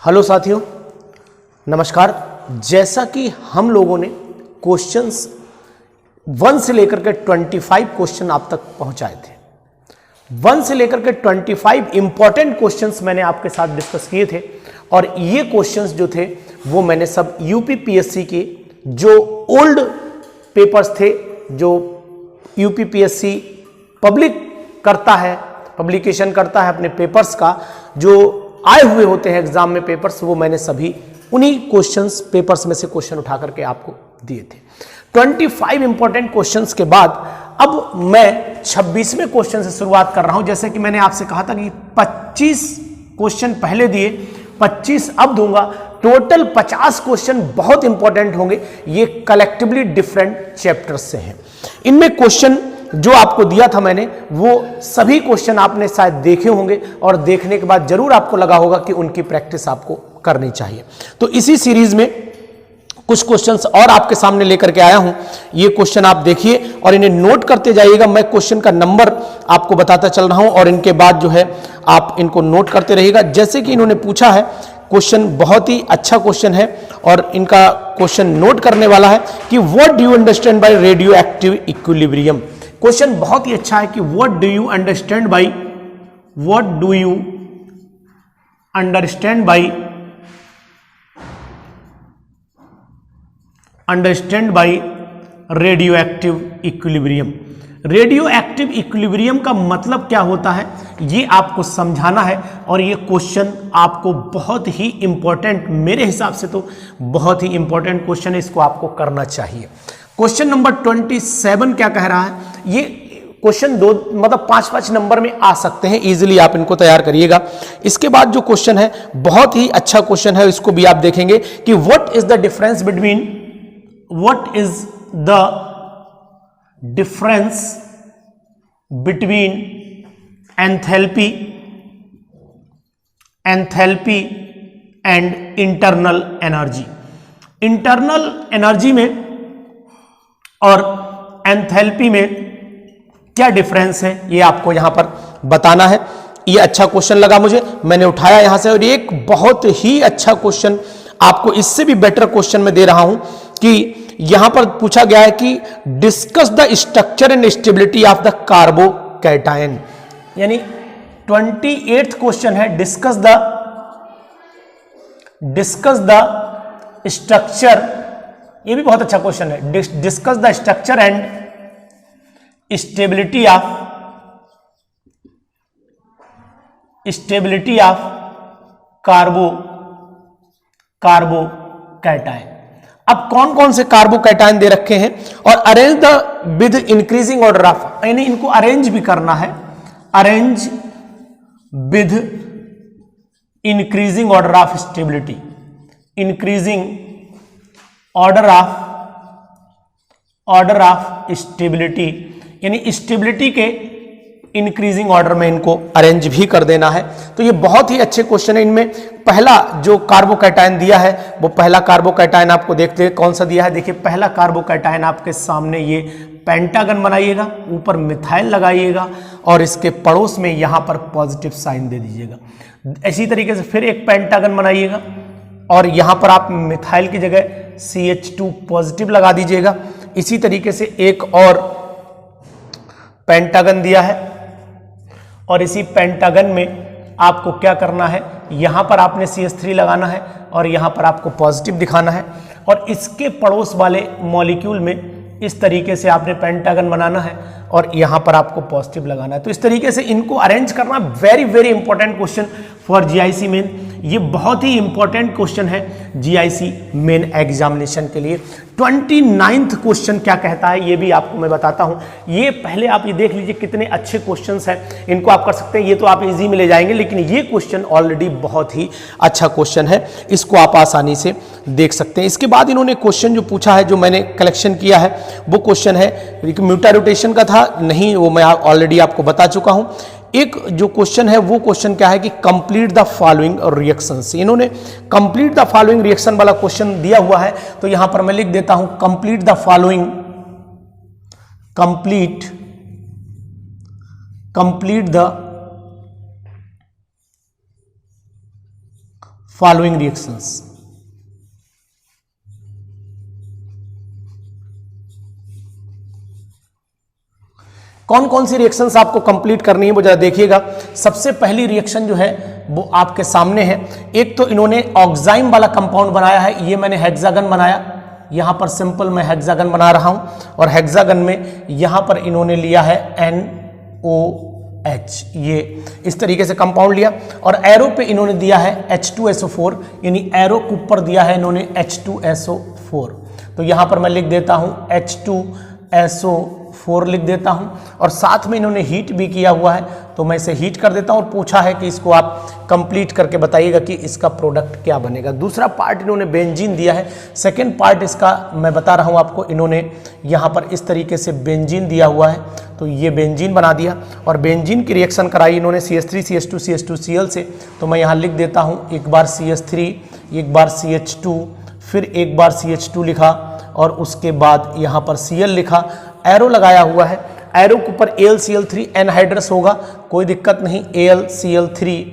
Hello साथियों, नमस्कार। जैसा कि हम लोगों ने क्वेश्चंस 1 से लेकर के 25 क्वेश्चन आप तक पहुंचाए थे। 1 से लेकर के 25 इंपॉर्टेंट क्वेश्चंस मैंने आपके साथ डिस्कस किए थे और ये क्वेश्चंस जो थे वो मैंने सब यूपीपीएससी के जो ओल्ड पेपर्स थे, जो यूपीपीएससी पब्लिक करता है, पब्लिकेशन करता है अपने पेपर्स का, जो आए हुए होते हैं एग्जाम में पेपर्स, वो मैंने सभी उन्हीं क्वेश्चंस पेपर्स में से क्वेश्चन उठा करके आपको दिए थे। 25 इंपॉर्टेंट क्वेश्चंस के बाद अब मैं 26वें क्वेश्चन से शुरुआत कर रहा हूं। जैसे कि मैंने आपसे कहा था कि 25 क्वेश्चन पहले दिए, 25 अब दूंगा। टोटल 50 क्वेश्चन बहुत इंपॉर्टेंट होंगे। ये कलेक्टिवली डिफरेंट चैप्टर्स से हैं। इनमें क्वेश्चन जो आपको दिया था मैंने, वो सभी क्वेश्चन आपने शायद देखे होंगे और देखने के बाद जरूर आपको लगा होगा कि उनकी प्रैक्टिस आपको करनी चाहिए। तो इसी सीरीज में कुछ क्वेश्चंस और आपके सामने लेकर के आया हूं। ये क्वेश्चन आप देखिए और इन्हें नोट करते जाइएगा। मैं क्वेश्चन का नंबर आपको बताता चल रहा हूं और इनके बाद जो है आप इनको नोट करते रहिएगा। जैसे कि इन्होंने पूछा है, क्वेश्चन बहुत ही अच्छा क्वेश्चन है और इनका क्वेश्चन नोट करने वाला है कि what do you understand by radio active equilibrium. Question बहुत ही अच्छा है कि what do you understand by radio active equilibrium. Radio active equilibrium का मतलब क्या होता है, ये आपको समझाना है और ये क्वेश्चन आपको बहुत ही इंपॉर्टेंट, मेरे हिसाब से तो बहुत ही इंपॉर्टेंट क्वेश्चन है, इसको आपको करना चाहिए। क्वेश्चन नंबर 27 क्या कह रहा है, ये क्वेश्चन दो मतलब 5-5 नंबर में आ सकते हैं, इजीली आप इनको तैयार करिएगा। इसके बाद जो क्वेश्चन है बहुत ही अच्छा क्वेश्चन है, इसको भी आप देखेंगे कि what is the difference between enthalpy and internal energy. Internal energy में और एंथैल्पी में क्या डिफरेंस है, ये आपको यहां पर बताना है। ये अच्छा क्वेश्चन लगा मुझे, मैंने उठाया यहां से। और एक बहुत ही अच्छा क्वेश्चन आपको इससे भी बेटर क्वेश्चन में दे रहा हूं कि यहां पर पूछा गया है कि discuss the structure and stability of the carbocation. यानी 28th क्वेश्चन है, डिस्कस द स्ट्रक्चर। ये भी बहुत अच्छा क्वेश्चन है, discuss the structure and stability of carbocation. अब कौन कौन से कार्बोकैटायन दे रखे हैं और arrange the with increasing order of, यानी इनको अरेंज भी करना है, arrange with increasing order of stability, increasing order of stability, यानी स्टेबिलिटी के इंक्रीजिंग ऑर्डर में इनको अरेंज भी कर देना है। तो ये बहुत ही अच्छे क्वेश्चन है। इनमें पहला जो कार्बोकैटायन दिया है, वो पहला कार्बोकैटायन आपको देखते हैं कौन सा दिया है। देखिए पहला कार्बोकैटायन आपके सामने, ये पेंटागन बनाइएगा, ऊपर मिथाइल लगाइएगा और इसके पड़ोस में यहां पर पॉजिटिव साइन दे दीजिएगा। इसी तरीके से फिर एक पेंटागन बनाइएगा और यहां पर आप मिथाइल की जगह CH2 पॉजिटिव लगा दीजिएगा। इसी तरीके से एक और पेंटागन दिया है और इसी पेंटागन में आपको क्या करना है, यहां पर आपने CH3 लगाना है और यहां पर आपको पॉजिटिव दिखाना है और इसके पड़ोस वाले मॉलिक्यूल में इस तरीके से आपने पेंटागन बनाना है और यहां पर आपको पॉजिटिव लगाना है। तो इस तरीके से इनको अरेंज करना very very important question for GIC main. ये बहुत ही इंपॉर्टेंट क्वेश्चन है GIC मेन एग्जामिनेशन के लिए। 29th क्वेश्चन क्या कहता है ये भी आपको मैं बताता हूं। ये पहले आप ये देख लीजिए कितने अच्छे क्वेश्चंस हैं, इनको आप कर सकते हैं। ये तो आप इजी में ले जाएंगे, लेकिन ये क्वेश्चन ऑलरेडी बहुत ही अच्छा क्वेश्चन है, इसको आप आसानी से देख सकते हैं। इसके बाद इन्होंने क्वेश्चन जो पूछा है, जो मैंने कलेक्शन किया है, वो क्वेश्चन है म्यूटा रोटेशन का था, नहीं वो मैं ऑलरेडी आपको बता चुका हूं। एक जो क्वेश्चन है वो क्वेश्चन क्या है कि कंप्लीट द फॉलोइंग रिएक्शंस। इन्होंने कंप्लीट द फॉलोइंग रिएक्शन वाला क्वेश्चन दिया हुआ है, तो यहां पर मैं लिख देता हूं complete the following, complete the following reactions. कौन कौन सी रिएक्शंस आपको कंप्लीट करनी है वो जरा देखिएगा। सबसे पहली रिएक्शन जो है वो आपके सामने है। एक तो इन्होंने ऑक्साइम वाला कंपाउंड बनाया है, ये मैंने हेक्सागन बनाया, यहां पर सिंपल मैं हेक्सागन बना रहा हूं, और हेक्सागन में यहां पर इन्होंने लिया है NOH, ये इस तरीके से कंपाउंड लिया, और एरो पे इन्होंने दिया है H2SO4, यानी एरो के ऊपर दिया है इन्होंने H2SO4। तो यहां पर मैं लिख देता हूं H2SO4 लिख देता हूं, और साथ में इन्होंने हीट भी किया हुआ है, तो मैं इसे हीट कर देता हूं, और पूछा है कि इसको आप कंप्लीट करके बताइएगा कि इसका प्रोडक्ट क्या बनेगा। दूसरा पार्ट इन्होंने बेंजीन दिया है। सेकंड पार्ट इसका मैं बता रहा हूं आपको, इन्होंने यहां पर इस तरीके से बेंजीन दिया हुआ है, तो ये बेंजीन बना दिया, और बेंजीन की रिएक्शन कराई इन्होंने CH3 CH2 CH2 Cl से। तो मैं यहां लिख देता हूं, एक बार CH3, एक बार CH2, फिर एक बार CH2 लिखा, और उसके बाद यहां पर Cl लिखा, एरो लगाया हुआ है, एरो के ऊपर AlCl3 एनहाइड्रस होगा, कोई दिक्कत नहीं, AlCl3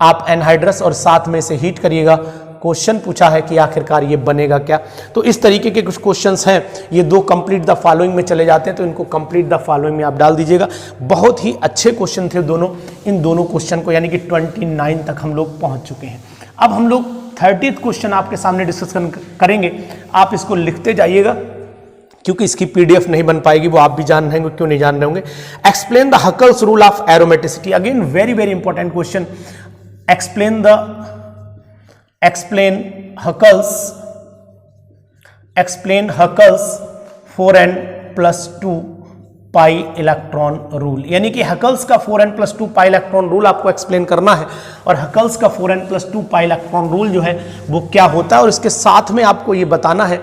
आप एनहाइड्रस और साथ में से हीट करिएगा। क्वेश्चन पूछा है कि आखिरकार ये बनेगा क्या। तो इस तरीके के कुछ क्वेश्चंस हैं, ये दो कंप्लीट द फॉलोइंग में चले जाते हैं, तो इनको कंप्लीट द फॉलोइंग में आप डाल दीजिएगा। बहुत ही अच्छे क्वेश्चन थे दोनों, इन दोनों क्वेश्चन को, यानी कि 29 तक हम लोग पहुंच चुके हैं। अब हम लोग 30th क्वेश्चन आपके सामने डिस्कस करेंगे। आप इसको लिखते जाइएगा, क्योंकि इसकी PDF नहीं बन पाएगी, वो आप भी जान रहे होंगे, क्यों नहीं जान रहे होंगे। Explain the Huckel's rule of aromaticity, again very very important question. Explain Huckel's 4n+2 pi electron rule, यानी कि हकल्स का 4n+2 पाई इलेक्ट्रॉन रूल आपको एक्सप्लेन करना है, और हकल्स का 4n+2 पाई इलेक्ट्रॉन रूल जो है वो क्या होता है, और इसके साथ में आपको ये बताना है,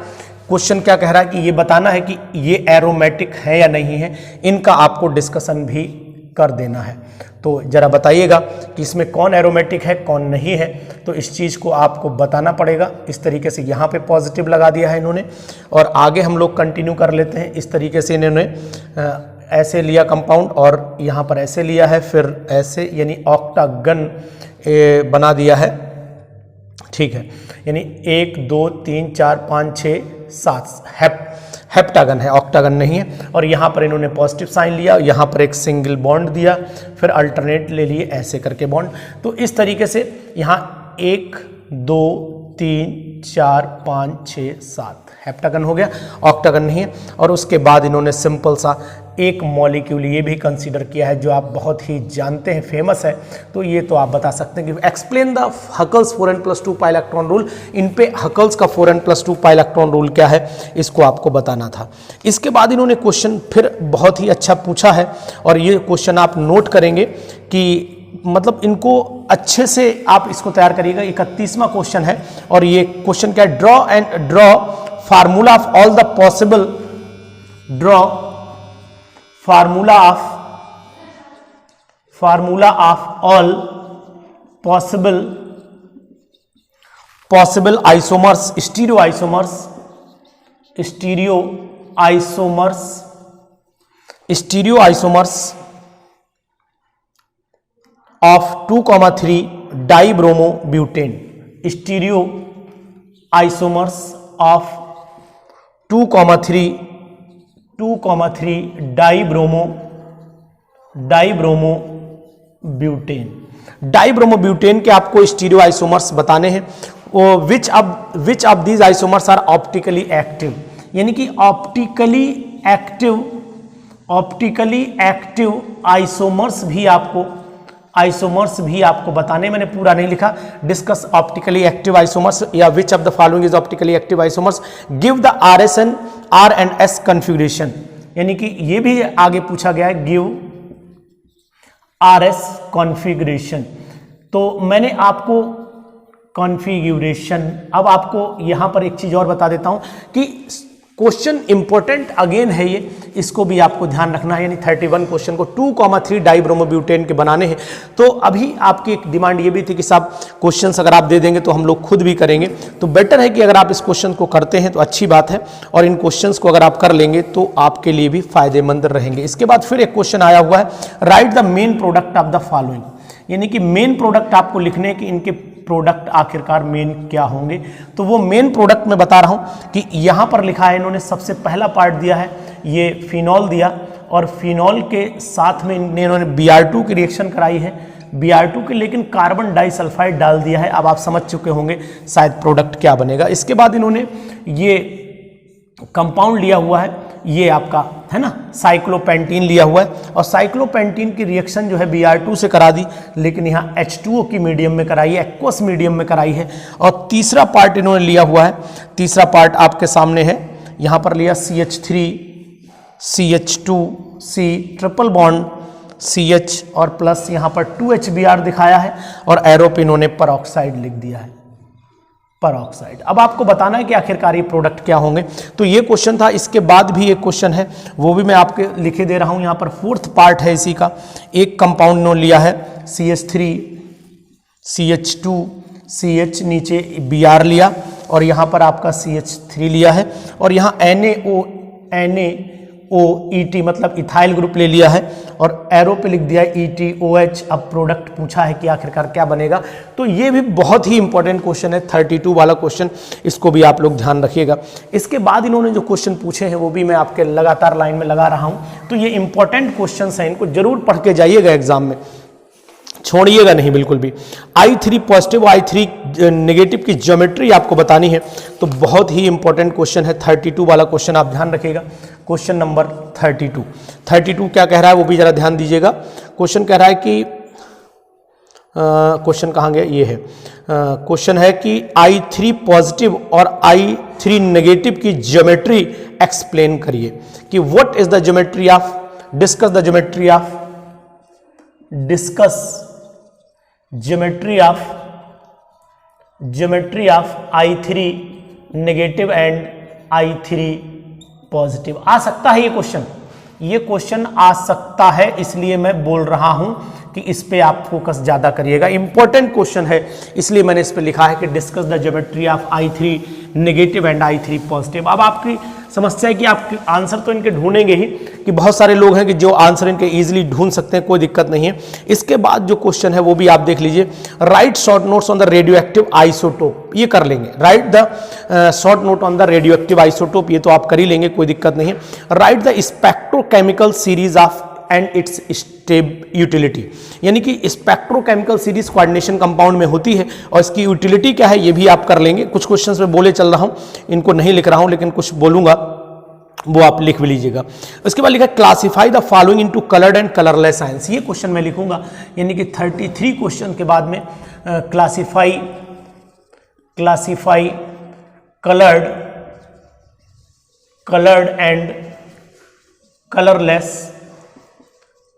क्वेश्चन क्या कह रहा है कि ये बताना है कि ये एरोमेटिक है या नहीं है, इनका आपको डिस्कशन भी कर देना है। तो जरा बताइएगा कि इसमें कौन एरोमेटिक है कौन नहीं है, तो इस चीज़ को आपको बताना पड़ेगा। इस तरीके से यहाँ पे पॉजिटिव लगा दिया है इन्होंने, और आगे हम लोग कंटिन्यू कर लेते हैं। इस तरीके से इन्होंने ऐसे लिया कंपाउंड, और यहाँ पर ऐसे लिया है, फिर ऐसे, यानी ऑक्टागन बना दिया है, ठीक है, यानी 1 2 3 4 5 6 7 हेप्टागन है, ऑक्टागन नहीं है। और यहाँ पर इन्होंने पॉजिटिव साइन लिया, यहाँ पर एक सिंगल बॉन्ड दिया, फिर अल्टरनेट ले लिए ऐसे करके बॉन्ड। तो इस तरीके से यहाँ 1 2 3 4 5 6 7 हेप्टागन हो गया, ऑक्टागन नहीं है। और उसके बाद इन्होंने सिंपल सा एक मॉलिक्यूल ये भी कंसीडर किया है, जो आप बहुत ही जानते हैं, फेमस है, तो ये तो आप बता सकते हैं कि explain the Huckel's 4n+2 pi electron rule. इन पे हकल्स का 4n+2 पाई इलेक्ट्रॉन रूल क्या है, इसको आपको बताना था। इसके बाद इन्होंने क्वेश्चन फिर बहुत ही अच्छा पूछा है, और ये क्वेश्चन आप नोट करेंगे कि मतलब इनको अच्छे से आप इसको तैयार करिएगा। 31वां क्वेश्चन है, और ये क्वेश्चन क्या है, draw formula of all the possible, draw formula of all possible isomers, stereo isomers of 2,3 dibromobutane, stereo isomers of 2,3 dibromobutane. Dibromobutane के आपको स्टीरियो आइसोमर्स बताने हैं। Which of these isomers are optically active, यानी कि optically active isomers भी आपको बताने, मैंने पूरा नहीं लिखा। डिस्कस ऑप्टिकली एक्टिव आइसोमर्स, या विच of the following is optically active isomers, give the R and S configuration, यानी कि ये भी आगे पूछा गया है, गिव RS कॉन्फ़िगरेशन। तो मैंने आपको कॉन्फ़िगरेशन, अब आपको यहां पर एक चीज और बता देता हूं कि क्वेश्चन इंपॉर्टेंट अगेन है ये, इसको भी आपको ध्यान रखना है। यानी 31 क्वेश्चन को 2,3 डाइब्रोमोब्यूटेन के बनाने हैं। तो अभी आपकी एक डिमांड ये भी थी कि साहब क्वेश्चंस अगर आप दे देंगे तो हम लोग खुद भी करेंगे, तो बेटर है कि अगर आप इस क्वेश्चन को करते हैं तो अच्छी बात है, और इन क्वेश्चंस को अगर आप कर लेंगे तो आपके लिए भी फायदेमंद रहेंगे। इसके बाद फिर एक क्वेश्चन आया हुआ है, right the main product of the following, यानी कि मेन प्रोडक्ट आपको लिखने कि इनके प्रोडक्ट आखिरकार मेन क्या होंगे। तो वो मेन प्रोडक्ट मैं बता रहा हूं कि यहां पर लिखा है, इन्होंने सबसे पहला पार्ट दिया है ये फिनॉल दिया, और फिनॉल के साथ में इन्होंने Br2 की रिएक्शन कराई है, Br2 के लेकिन कार्बन डाइसल्फाइड डाल दिया है। अब आप समझ चुके होंगे शायद प्रोडक्ट क्या बनेगा। इसके बाद इन्होंने ये कंपाउंड लिया हुआ है, ये आपका है ना साइक्लोपेंटीन लिया हुआ है, और साइक्लोपेंटीन की रिएक्शन जो है Br2 से करा दी, लेकिन यहाँ H2O की मीडियम में कराई है, एक्वस मीडियम में कराई है। और तीसरा पार्ट इन्होंने लिया हुआ है, तीसरा पार्ट आपके सामने है, यहाँ पर लिया CH3 CH2C triple bond CH और प्लस यहाँ पर 2HBr दिखाया है, और एरो पे इन्होंने परऑक्साइड लिख दिया है, परऑक्साइड। अब आपको बताना है कि आखिरकार ये प्रोडक्ट क्या होंगे। तो ये क्वेश्चन था, इसके बाद भी एक क्वेश्चन है, वो भी मैं आपके लिखे दे रहा हूं। यहाँ पर फोर्थ पार्ट है इसी का, एक कंपाउंड इन्होंने लिया है CH3 CH2 CH नीचे Br लिया, और यहाँ पर आपका CH3 लिया है, और यहाँ NaOET मतलब इथाइल ग्रुप ले लिया है, और एरो पे लिख दिया है ETOH। अब प्रोडक्ट पूछा है कि आखिरकार क्या बनेगा। तो ये भी बहुत ही इंपॉर्टेंट क्वेश्चन है, 32 वाला क्वेश्चन, इसको भी आप लोग ध्यान रखिएगा। इसके बाद इन्होंने जो क्वेश्चन पूछे हैं वो भी मैं आपके लगातार लाइन में लगा रहा हूं। तो ये इंपॉर्टेंट क्वेश्चन हैं, इनको जरूर पढ़ के जाइएगा एग्जाम में, छोड़िएगा नहीं बिल्कुल भी। I3 पॉजिटिव I3 नेगेटिव की ज्योमेट्री आपको बतानी है, तो बहुत ही इंपॉर्टेंट क्वेश्चन है, 32 वाला क्वेश्चन आप ध्यान रखिएगा। क्वेश्चन नंबर 32 क्या कह रहा है वो भी जरा ध्यान दीजिएगा। क्वेश्चन कह रहा है कि क्वेश्चन कहाँ गया, ये है क्वेश्चन है कि I3 पॉजिटिव और I3 नेगेटिव की ज्योमेट्री एक्सप्लेन करिए, कि what is the geometry of, discuss the geometry of, discuss geometry of I3 negative and I3 positive. आ सकता है ये क्वेश्चन आ सकता है, इसलिए मैं बोल रहा हूं कि इस पे आप फोकस ज्यादा करिएगा। इंपॉर्टेंट क्वेश्चन है, इसलिए मैंने इस पे लिखा है कि discuss the geometry of I3 negative and I3 positive. अब आपकी समस्या है कि आप आंसर तो इनके ढूंढेंगे ही, कि बहुत सारे लोग हैं कि जो आंसर इनके इजीली ढूंढ सकते हैं, कोई दिक्कत नहीं है। इसके बाद जो क्वेश्चन है वो भी आप देख लीजिए, right short notes on the radio active isotope, ये कर लेंगे। Right the short note on the radio active isotope, ये तो आप कर ही लेंगे, कोई दिक्कत नहीं है। Right the spectrochemical series of and it's step utility, यानी कि स्पेक्ट्रोकेमिकल सीरीज कोऑर्डिनेशन कंपाउंड में होती है, और इसकी यूटिलिटी क्या है ये भी आप कर लेंगे। कुछ क्वेश्चंस में बोले चल रहा हूं, इनको नहीं लिख रहा हूं, लेकिन कुछ बोलूंगा वो आप लिख भी लीजिएगा। उसके बाद लिखा classify the following into coloured and colourless ions, ये क्वेश्चन मैं लिखूंगा, यानी कि 33 क्वेश्चन के बाद में classify coloured and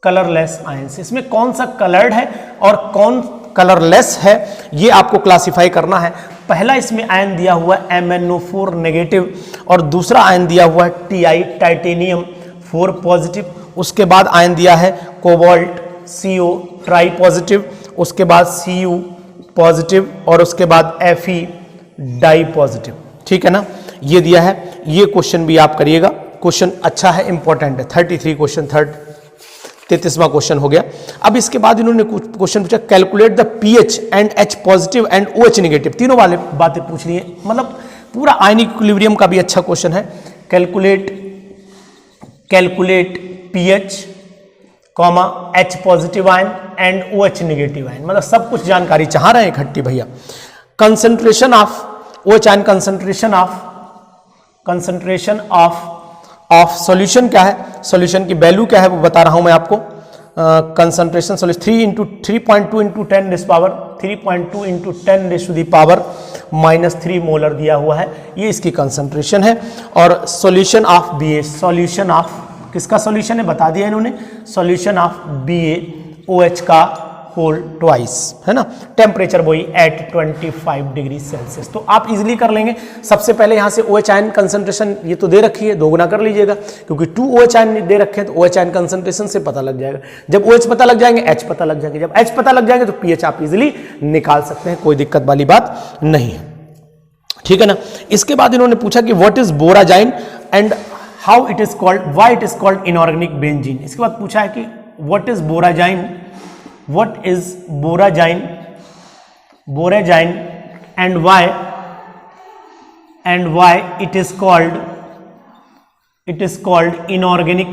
colourless ions, इसमें कौन सा कलर्ड है और कौन कलरलेस है ये आपको क्लासिफाई करना है। पहला इसमें आयन दिया हुआ है MnO4 नेगेटिव, और दूसरा आयन दिया हुआ है Ti टाइटेनियम 4 पॉजिटिव। उसके बाद आयन दिया है कोबाल्ट CO ट्राई पॉजिटिव, उसके बाद Cu पॉजिटिव, और उसके बाद Fe डाई पॉजिटिव। ठीक है ना, ये दिया है। ये क्वेश्चन भी आप करिएगा, क्वेश्चन अच्छा है, इंपॉर्टेंट है। 33 क्वेश्चन, 33वां क्वेश्चन हो गया। अब इसके बाद इन्होंने क्वेश्चन पूछा calculate the pH and H positive and OH negative, तीनों वाले बातें पूछ ली है, मतलब पूरा आयनिक इक्विलिब्रियम का भी अच्छा क्वेश्चन है। Calculate pH, H positive ion and OH negative ion, मतलब सब कुछ जानकारी चाह रहे हैं इकट्ठी भैया। Concentration of OH ion, concentration of solution क्या है, सॉल्यूशन की वैल्यू क्या है वो बता रहा हूं मैं आपको। Concentration solution 3.2 into 10 raise power 3.2 into 10 raise to the power -3 molar दिया हुआ है, ये इसकी कंसंट्रेशन है। और solution of BA, solution of किसका सॉल्यूशन है बता दिया इन्होंने, सॉल्यूशन ऑफ BaOH का होल ट्वाइस, है ना। टेम्परेचर वही एट 25 डिग्री सेल्सियस, तो आप इजीली कर लेंगे। सबसे पहले यहां से OH आयन कंसंट्रेशन ये तो दे रखी है, दोगुना कर लीजिएगा, क्योंकि 2 OH आयन दे रखे हैं, तो OH आयन कंसंट्रेशन से पता लग जाएगा। जब OH पता लग जाएंगे H पता लग जाएंगे, जब H पता लग जाएंगे तो pH आप इजीली निकाल सकते हैं, कोई दिक्कत वाली बात नहीं है, ठीक है ना। इसके बाद इन्होंने पूछा कि what is borazine and how it is called, why it is called inorganic benzene. इसके बाद पूछा है कि what is borazine, what is borazine, borazine and why it is called inorganic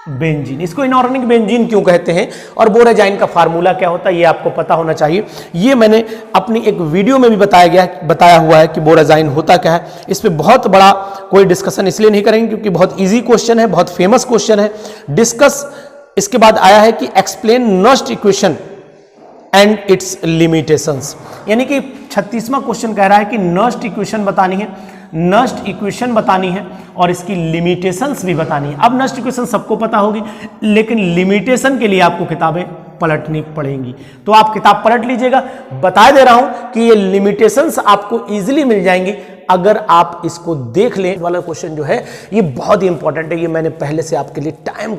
benzene. इसको इनऑर्गेनिक बेंजीन क्यों कहते हैं और बोरेजाइन का फार्मूला क्या होता है ये आपको पता होना चाहिए। ये मैंने अपनी एक वीडियो में भी बताया हुआ है कि बोरेजाइन होता क्या है। इस पे बहुत बड़ा कोई डिस्कशन इसलिए नहीं करेंगे क्योंकि बहुत इजी क्वेश्चन है, बहुत फेमस क्वेश्चन है। डिस्कस इसके बाद आया है कि explain Nernst equation and its limitations, यानी कि 36वां क्वेश्चन कह रहा है कि नस्ट इक्वेशन बतानी है और इसकी लिमिटेशंस भी बतानी है। अब नस्ट इक्वेशन सबको पता होगी, लेकिन लिमिटेशन के लिए आपको किताबें पलटनी पड़ेंगी, तो आप किताब पलट लीजिएगा। बता दे रहा हूं कि ये लिमिटेशंस आपको इजीली मिल जाएंगी अगर आप इसको देख लें। वाला क्वेश्चन जो है ये बहुत ही इंपॉर्टेंट है, ये मैंने पहले से आपके लिए टाइम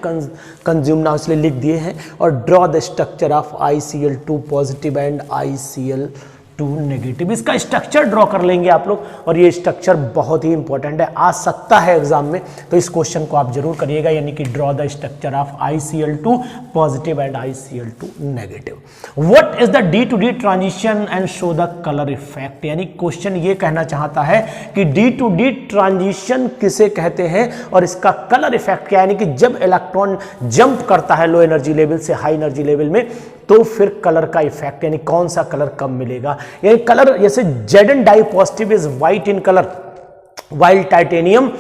कंज्यूम ना इसलिए लिख दिए हैं। और draw the structure of ICl2 positive and ICl2 negative, इसका स्ट्रक्चर ड्रॉ कर लेंगे आप लोग, और ये स्ट्रक्चर बहुत ही इंपॉर्टेंट है, आ सकता है एग्जाम में, तो इस क्वेश्चन को आप जरूर करिएगा, यानी कि draw the structure of ICl2 positive and ICl2 negative. What is the D to D transition and show the colour effect, यानी क्वेश्चन ये कहना चाहता है कि D to D ट्रांजिशन किसे कहते हैं और इसका कलर इफेक्ट क्या है, यानी कि जब इलेक्ट्रॉन जंप करता है लो एनर्जी लेवल से हाई एनर्जी लेवल में तो फिर कलर का इफेक्ट, यानी कौन सा कलर कब मिलेगा। यानी कलर जैसे Zn di positive is white in colour, while titanium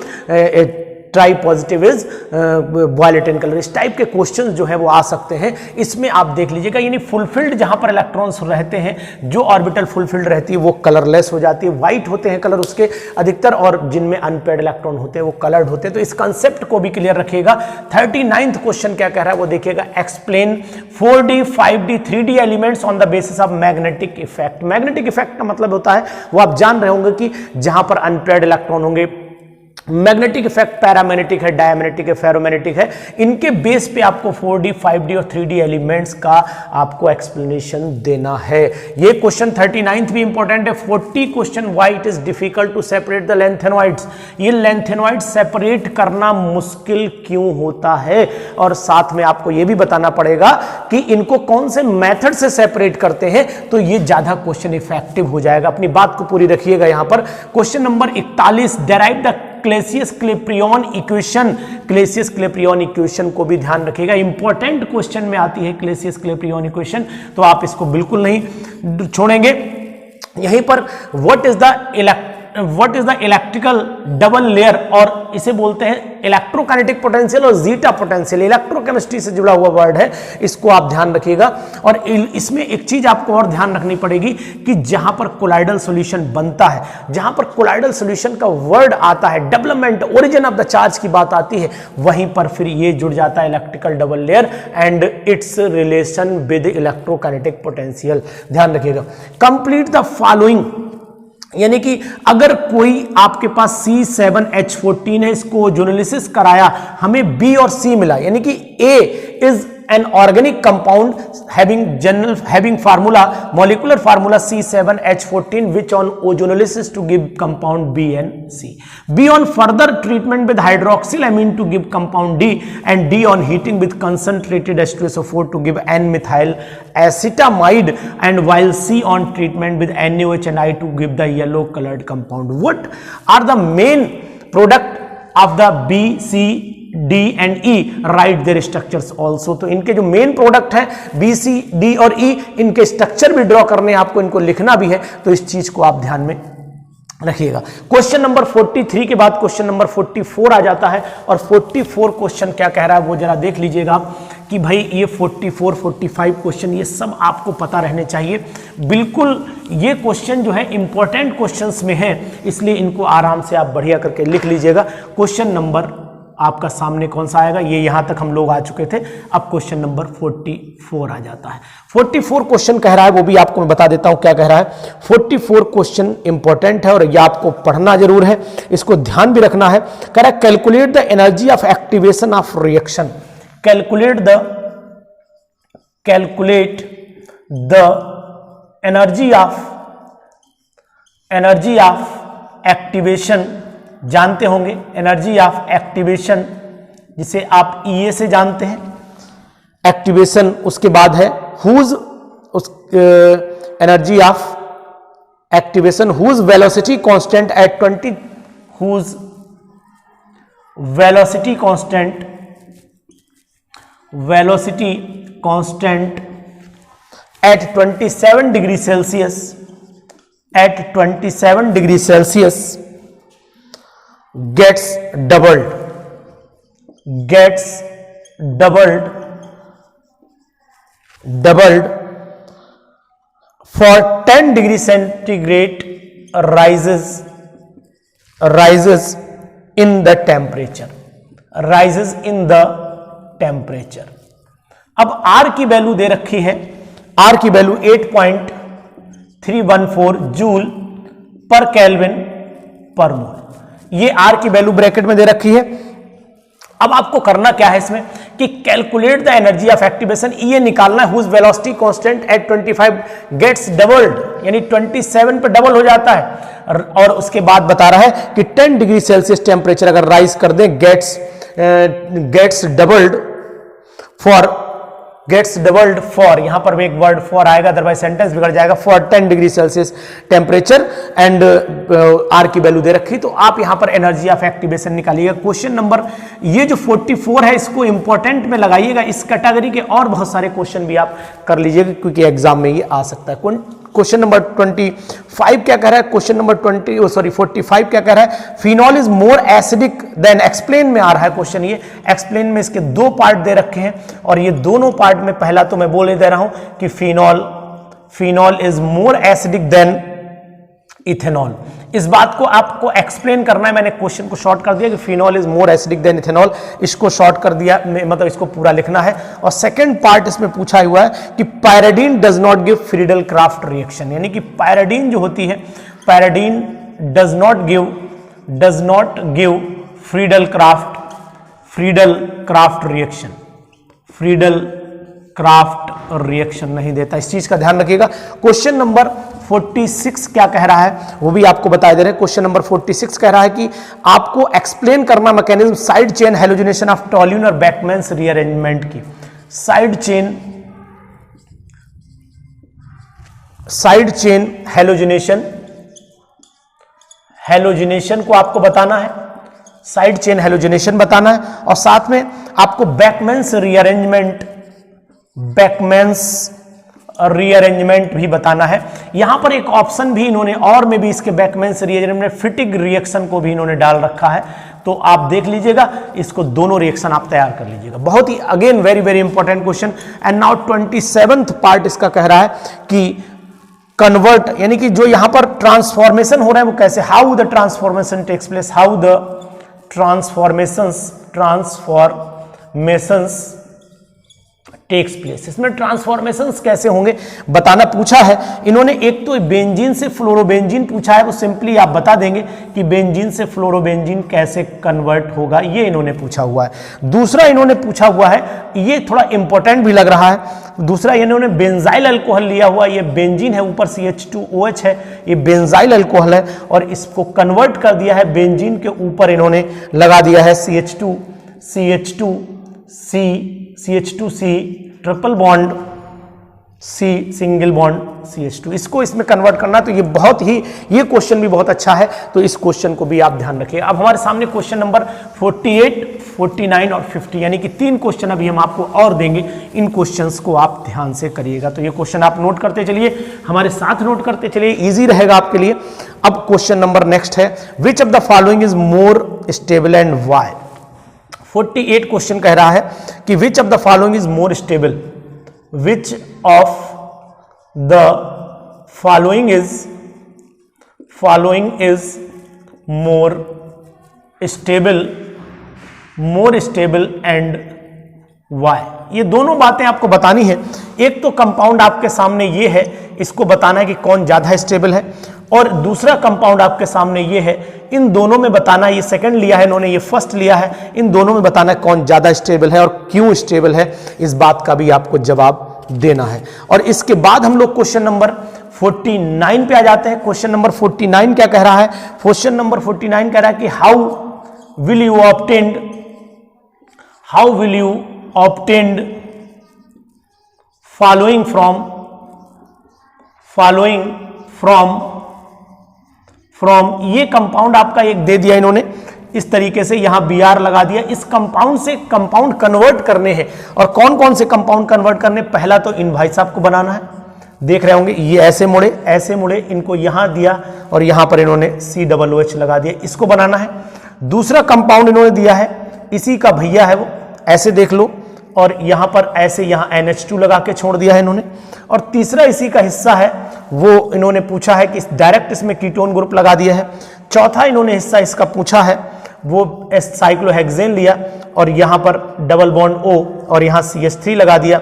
tri positive is violet in colour. इस टाइप के क्वेश्चंस जो है वो आ सकते हैं, इसमें आप देख लीजिएगा। यानी फुलफिल्ड जहां पर इलेक्ट्रॉन्स रहते हैं, जो ऑर्बिटल फुलफिल्ड रहती है वो कलरलेस हो जाती है, व्हाइट होते हैं कलर उसके अधिकतर, और जिनमें अनपेयर्ड इलेक्ट्रॉन होते हैं वो कलर्ड होते हैं। तो इस कंसेप्ट को भी क्लियर रखिएगा। 39th क्वेश्चन क्या कह रहा है वो देखिएगा। Explain 4D 5D 3D elements on the basis of magnetic effect. Magnetic effect का मतलब होता है, वो आप जान रहे होंगे कि जहां पर अनपेयर्ड इलेक्ट्रॉन होंगे, मैग्नेटिक इफेक्ट पैरामैग्नेटिक है, डायमैग्नेटिक है, फेरोमैग्नेटिक है, इनके बेस पे आपको 4D 5D और 3D एलिमेंट्स का आपको एक्सप्लेनेशन देना है। ये क्वेश्चन 39th भी इंपॉर्टेंट है। 40 question, why it is difficult to separate the lanthanoids, ये लेंथेनॉइड्स सेपरेट करना मुश्किल क्यों होता है, और साथ में आपको ये भी बताना पड़ेगा कि इनको कौन से मेथड से सेपरेट करते हैं, तो ये ज्यादा क्वेश्चन इफेक्टिव हो जाएगा। अपनी बात को पूरी रखिएगा। यहां पर question number 41, derive the Clausius Clapeyron equation. Clausius Clapeyron equation को भी ध्यान रखिएगा, इंपॉर्टेंट क्वेश्चन में आती है क्लेसियस-क्लेपियन इक्वेशन, तो आप इसको बिल्कुल नहीं छोड़ेंगे। यहीं पर what is the electrical double layer, और इसे बोलते हैं इलेक्ट्रोकाइनेटिक पोटेंशियल और जीटा पोटेंशियल, इलेक्ट्रोकेमिस्ट्री से जुड़ा हुआ वर्ड है, इसको आप ध्यान रखिएगा। और इसमें एक चीज आपको और ध्यान रखनी पड़ेगी कि जहां पर कोलाइडल सॉल्यूशन बनता है, जहां पर कोलाइडल सॉल्यूशन का वर्ड आता है, development origin of the charge की बात आती है, वहीं पर फिर ये जुड़ जाता है electrical double layer and it's relation with electrokinetic potential. ध्यान रखिएगा। कंप्लीट द फॉलोइंग, यानी कि अगर कोई आपके पास C7H14 है, इसको जोनालिसिस कराया, हमें B और C मिला, यानी कि A is an organic compound having formula, molecular formula C7H14, which on ozonolysis to give compound B and C. B on further treatment with hydroxylamine to give compound D, and D on heating with concentrated H2SO4 to give N-methyl acetamide, and while C on treatment with NaOH to give the yellow colored compound. What are the main product of the B, C, D and E? Write their structures also. तो इनके जो main product है B, C, D और E, इनके structure भी draw करने, आपको इनको लिखना भी है, तो इस चीज को आप ध्यान में रखिएगा। क्वेश्चन नंबर 43 के बाद क्वेश्चन नंबर 44 आ जाता है, और 44 क्वेश्चन क्या कह रहा है वो जरा देख लीजिएगा कि भाई ये 44, 45 क्वेश्चन ये सब आपको पता रहने चाहिए। बिल्कुल ये क्वेश्चन जो है इंपॉर्टेंट क्वेश्चंस में है, इसलिए इनको आराम से आप बढ़िया करके लिख लीजिएगा। क्वेश्चन नंबर आपका सामने कौन सा आएगा, ये यहां तक हम लोग आ चुके थे, अब क्वेश्चन नंबर 44 आ जाता है। 44 क्वेश्चन कह रहा है, वो भी आपको मैं बता देता हूं क्या कह रहा है। 44 क्वेश्चन इंपॉर्टेंट है और ये आपको पढ़ना जरूर है, इसको ध्यान भी रखना है। कह रहा है calculate the energy of activation of reaction. Calculate the energy of activation, जानते होंगे एनर्जी ऑफ एक्टिवेशन, जिसे आप EA से जानते हैं। एक्टिवेशन उसके बाद है whose energy of activation whose velocity constant at 20 whose velocity constant at 27 degree Celsius gets doubled for 10 degree centigrade rises in the temperature अब R की वैल्यू दे रखी है, R की वैल्यू 8.314 जूल पर केल्विन पर मोल। ये R की वैल्यू ब्रैकेट में दे रखी है। अब आपको करना क्या है इसमें कि calculate the energy of activation, ये निकालना है whose velocity constant at 25 gets doubled, यानी 27 पे डबल हो जाता है। और उसके बाद बता रहा है कि 10 डिग्री सेल्सियस टेम्परेचर अगर राइज कर दें गेट्स डबल्ड फॉर, यहां पर भी एक वर्ड फॉर आएगा, अदरवाइज सेंटेंस बिगड़ जाएगा। For 10 degree Celsius temperature and R की वैल्यू दे रखी, तो आप यहां पर एनर्जी ऑफ एक्टिवेशन निकालिएगा। क्वेश्चन नंबर ये जो 44 है इसको इंपॉर्टेंट में लगाइएगा। इस कैटेगरी के और बहुत सारे क्वेश्चन भी आप कर लीजिएगा क्योंकि एग्जाम में ये आ सकता है। क्वेश्चन नंबर 25 क्या कह रहा है, क्वेश्चन नंबर 45 क्या कह रहा है, phenol is more acidic then, explain में आ रहा है क्वेश्चन। ये एक्सप्लेन में इसके दो पार्ट दे रखे हैं और ये दोनों पार्ट में पहला तो मैं बोले दे रहा हूं कि phenol is more acidic then ethanol. इस बात को आपको एक्सप्लेन करना है। मैंने क्वेश्चन को शॉर्ट कर दिया कि phenol is more acidic then ethanol, इसको शॉर्ट कर दिया, मतलब इसको पूरा लिखना है। और सेकंड पार्ट इसमें पूछा हुआ है कि pyridine does not give Friedel craft reaction, यानी कि पायरिडीन जो होती है, pyridine does not give Friedel craft reaction नहीं देता। इस चीज का ध्यान रखिएगा। क्वेश्चन नंबर 46 क्या कह रहा है वो भी आपको बता दे रहे हैं। क्वेश्चन नंबर 46 कह रहा है कि आपको एक्सप्लेन करना mechanism side chain halogenation of टॉल्यून और बैकमैन्स रीअरेंजमेंट की। साइड चेन हैलोजिनेशन को आपको बताना है, साइड चेन हैलोजिनेशन बताना है और साथ में आपको बैकमैन्स रीअरेंजमेंट भी बताना है। यहां पर एक ऑप्शन भी इन्होंने और में भी इसके बैकमैन्स रीअरेंजमेंट फिटिग रिएक्शन को भी इन्होंने डाल रखा है, तो आप देख लीजिएगा। इसको दोनों रिएक्शन आप तैयार कर लीजिएगा। बहुत ही again very very important question. And now 27th part इसका कह रहा है कि कन्वर्ट, यानी कि जो यहां पर ट्रांसफॉर्मेशन हो रहा है वो कैसे, how the transformation takes place, how the transformations takes place. इसमें ट्रांसफॉर्मेशंस कैसे होंगे बताना पूछा है इन्होंने। एक तो बेंजीन से फ्लोरोबेंजीन पूछा है, वो सिंपली आप बता देंगे कि बेंजीन से फ्लोरोबेंजीन कैसे कन्वर्ट होगा, ये इन्होंने पूछा हुआ है। दूसरा इन्होंने पूछा हुआ है, ये थोड़ा इंपॉर्टेंट भी लग रहा है, दूसरा इन्होंने बेंजाइल अल्कोहल लिया हुआ, ये बेंजीन है, ऊपर CH2OH है, ये बेंजाइल अल्कोहल है और इसको कन्वर्ट कर दिया है बेंजीन के ऊपर इन्होंने लगा दिया है CH2C triple bond C single bond CH2, इसको इसमें कन्वर्ट करना। तो ये बहुत ही, ये क्वेश्चन भी बहुत अच्छा है, तो इस क्वेश्चन को भी आप ध्यान रखिए। अब हमारे सामने क्वेश्चन नंबर 48, 49 और 50, यानी कि 3 क्वेश्चन अभी हम आपको और देंगे। इन क्वेश्चंस को आप ध्यान से करिएगा। तो ये क्वेश्चन आप नोट करते चलिए, हमारे साथ नोट करते चलिए, इजी रहेगा आपके लिए। अब क्वेश्चन नंबर नेक्स्ट है, which of the following is more stable and why. 48 question कह रहा है कि which of the following is more stable, which of the following is more stable and why. ये दोनों बातें आपको बतानी है। एक तो कंपाउंड आपके सामने ये है, इसको बताना है कि कौन ज्यादा स्टेबल है, और दूसरा कंपाउंड आपके सामने ये है। इन दोनों में बताना, ये सेकंड लिया है इन्होंने, ये फर्स्ट लिया है, इन दोनों में बताना है कौन ज्यादा स्टेबल है और क्यों स्टेबल है, इस बात का भी आपको जवाब देना है। और इसके बाद हम लोग क्वेश्चन नंबर 49 पे आ जाते हैं। क्वेश्चन नंबर 49 क्या कह रहा है, क्वेश्चन नंबर 49 कह रहा है कि how will you obtain following from ये कंपाउंड आपका एक दे दिया इन्होंने, इस तरीके से यहां Br लगा दिया। इस कंपाउंड से कंपाउंड कन्वर्ट करने हैं, और कौन कौन से कंपाउंड कन्वर्ट करने, पहला तो इन भाई साहब को बनाना है, देख रहे होंगे ये ऐसे मुड़े, इनको यहां दिया और यहां पर इन्होंने COOH लगा दिया, इसको बनाना है। दूसरा कंपाउंड इन्होंने दिया है, इसी का भैया है वो, ऐसे देख लो, और यहां पर ऐसे यहां NH2 लगा के छोड़ दिया है इन्होंने। और तीसरा इसी का हिस्सा है, वो इन्होंने पूछा है कि डायरेक्ट इसमें कीटोन ग्रुप लगा दिया है। चौथा इन्होंने हिस्सा इसका पूछा है, वो साइक्लोहेक्सेन लिया और यहां पर डबल बॉन्ड O और यहां CH3 लगा दिया।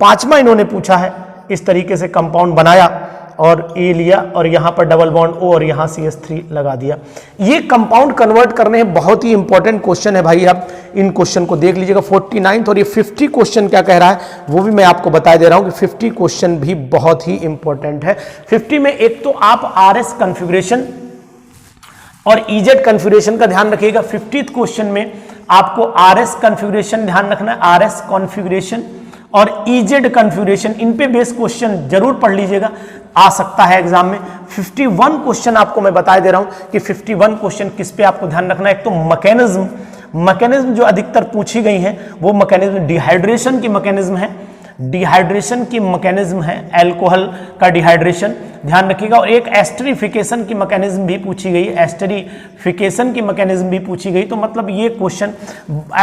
पांचवा इन्होंने पूछा है, इस तरीके से कंपाउंड बनाया और A लिया और यहां पर डबल बॉन्ड O और यहां CH3 लगा दिया। ये कंपाउंड कन्वर्ट करने हैं, बहुत ही इंपॉर्टेंट क्वेश्चन है भाई, आप इन क्वेश्चन को देख लीजिएगा। 49 और ये 50 क्वेश्चन क्या कह रहा है वो भी मैं आपको बता दे रहा हूं कि 50 क्वेश्चन भी बहुत ही इंपॉर्टेंट है। 50 में एक तो आप RS कॉन्फ़िगरेशन और EZ कॉन्फ़िगरेशन का ध्यान रखिएगा। 50th क्वेश्चन में आपको RS कॉन्फ़िगरेशन ध्यान रखना है, RS कॉन्फ़िगरेशन और EZ कॉन्फ़िगरेशन, इन पे बेस क्वेश्चन जरूर पढ़ लीजिएगा, आ सकता है एग्जाम में। 51 क्वेश्चन आपको मैं बता दे रहा हूं कि 51 क्वेश्चन किस पे आपको ध्यान रखना है। एक तो मैकेनिज्म जो अधिकतर पूछी गई है वो मैकेनिज्म डिहाइड्रेशन की मैकेनिज्म है, अल्कोहल का डिहाइड्रेशन ध्यान रखिएगा। और एक एस्टरिफिकेशन की मैकेनिज्म भी पूछी गई, तो मतलब ये क्वेश्चन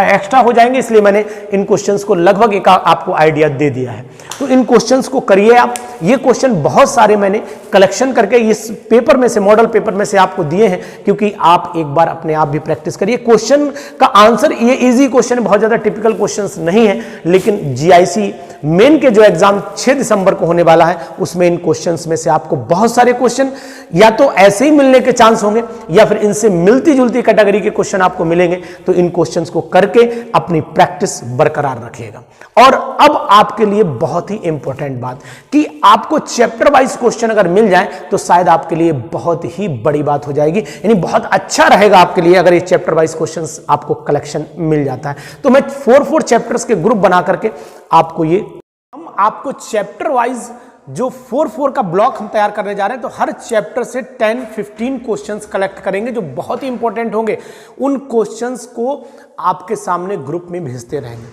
एक्स्ट्रा हो जाएंगे, इसलिए मैंने इन क्वेश्चंस को लगभग एक आपको आइडिया दे दिया है। तो इन क्वेश्चंस को करिए आप। ये क्वेश्चन बहुत सारे मैंने कलेक्शन करके इस पेपर में से, मॉडल पेपर में से आपको दिए हैं, क्योंकि आप एक बार अपने आप भी प्रैक्टिस करिए। क्वेश्चन का आंसर ये इजी क्वेश्चन, बहुत ज्यादा टिपिकल क्वेश्चंस नहीं है, लेकिन GIC मेन के जो एग्जाम 6 दिसंबर को होने वाला है उसमें इन क्वेश्चंस में से आपको बहुत सारे क्वेश्चन या तो ऐसे ही मिलने के चांस होंगे या फिर इनसे मिलती जुलती कैटेगरी के क्वेश्चन आपको मिलेंगे। तो इन क्वेश्चंस को करके अपनी प्रैक्टिस बरकरार रखिएगा। और अब आपके लिए बहुत ही इंपॉर्टेंट बात कि आपको चैप्टर वाइज क्वेश्चन अगर मिल जाए तो शायद आपके लिए बहुत ही बड़ी बात हो जाएगी, यानी बहुत अच्छा रहेगा आपके लिए अगर ये चैप्टर वाइज क्वेश्चंस आपको कलेक्शन मिल जाता है। तो मैं 4 चैप्टर्स के ग्रुप बना करके आपको चैप्टर वाइज जो 4 का ब्लॉक हम तैयार करने जा रहे हैं, तो हर चैप्टर से 10-15 क्वेश्चंस कलेक्ट करेंगे जो बहुत ही इंपॉर्टेंट होंगे। उन क्वेश्चंस को आपके सामने ग्रुप में भेजते रहेंगे।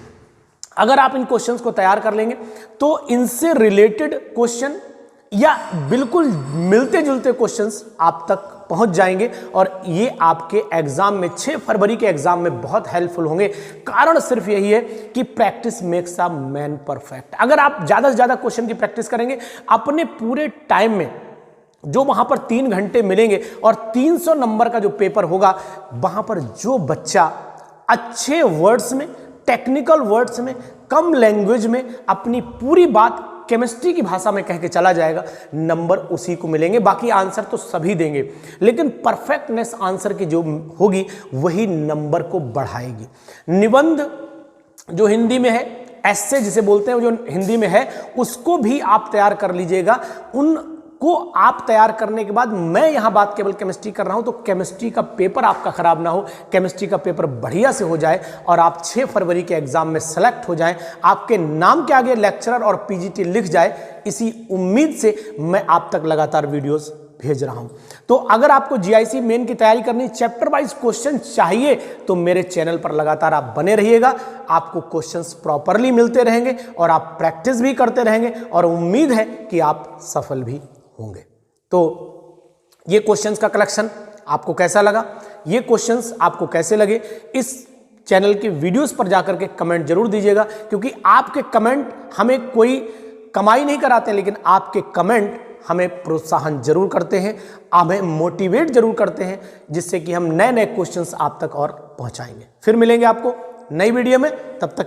अगर आप इन क्वेश्चंस को तैयार कर लेंगे तो इनसे रिलेटेड क्वेश्चन या बिल्कुल मिलते जुलते क्वेश्चंस आप तक पहुंच जाएंगे और ये आपके एग्जाम में 6 फरवरी के एग्जाम में बहुत हेल्पफुल होंगे। कारण सिर्फ यही है कि practice makes a man perfect. अगर आप ज्यादा से ज्यादा क्वेश्चन की प्रैक्टिस करेंगे अपने पूरे टाइम में, जो वहां पर 3 घंटे मिलेंगे और 300 नंबर का जो पेपर होगा, वहां पर जो बच्चा अच्छे वर्ड्स में, टेक्निकल वर्ड्स में, कम लैंग्वेज में अपनी पूरी बात केमिस्ट्री की भाषा में कह के चला जाएगा, नंबर उसी को मिलेंगे। बाकी आंसर तो सभी देंगे, लेकिन परफेक्टनेस आंसर की जो होगी वही नंबर को बढ़ाएगी। निबंध जो हिंदी में है, ऐसे जिसे बोलते हैं, जो हिंदी में है, उसको भी आप तैयार कर लीजिएगा। उनको आप तैयार करने के बाद, मैं यहां बात केवल केमिस्ट्री कर रहा हूं, तो केमिस्ट्री का पेपर आपका खराब ना हो, केमिस्ट्री का पेपर बढ़िया से हो जाए और आप 6 फरवरी के एग्जाम में सेलेक्ट हो जाएं, आपके नाम के आगे लेक्चरर और PGT लिख जाए। इसी उम्मीद से मैं आप तक लगातार वीडियोस भेज रहा हूं। तो अगर आपको GIC मेन की तैयारी करनी, चैप्टर वाइज क्वेश्चन चाहिए, तो मेरे चैनल पर लगातार आप बने रहिएगा। आपको क्वेश्चंस प्रॉपरली मिलते रहेंगे और आप प्रैक्टिस भी करते रहेंगे और उम्मीद है कि आप सफल भी होंगे। तो ये क्वेश्चंस का कलेक्शन आपको कैसा लगा, ये क्वेश्चंस आपको कैसे लगे, इस चैनल के वीडियोस पर जाकर के कमेंट जरूर दीजिएगा, क्योंकि आपके कमेंट हमें कोई कमाई नहीं कराते, लेकिन आपके कमेंट हमें प्रोत्साहन जरूर करते हैं, हमें मोटिवेट जरूर करते हैं, जिससे कि हम नए नए क्वेश्चंस आप तक और पहुंचाएंगे। फिर मिलेंगे आपको नई वीडियो में, तब तक